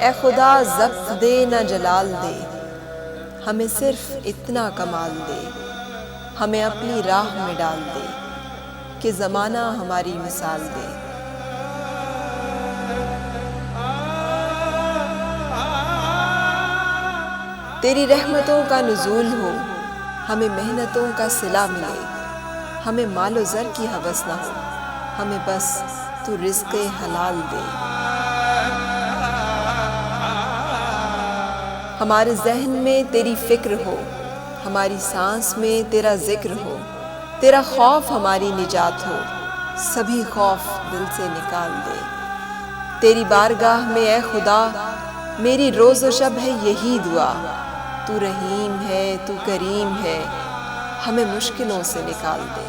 اے خدا ضبط دے نہ جلال دے، ہمیں صرف اتنا کمال دے، ہمیں اپنی راہ میں ڈال دے کہ زمانہ ہماری مثال دے۔ تیری رحمتوں کا نزول ہو، ہمیں محنتوں کا صلہ ملے، ہمیں مال و زر کی ہوس نہ ہو، ہمیں بس تو رزق حلال دے۔ ہمارے ذہن میں تیری فکر ہو، ہماری سانس میں تیرا ذکر ہو، تیرا خوف ہماری نجات ہو، سبھی خوف دل سے نکال دے۔ تیری بارگاہ میں اے خدا میری روز و شب ہے یہی دعا، تو رحیم ہے تو کریم ہے، ہمیں مشکلوں سے نکال دے۔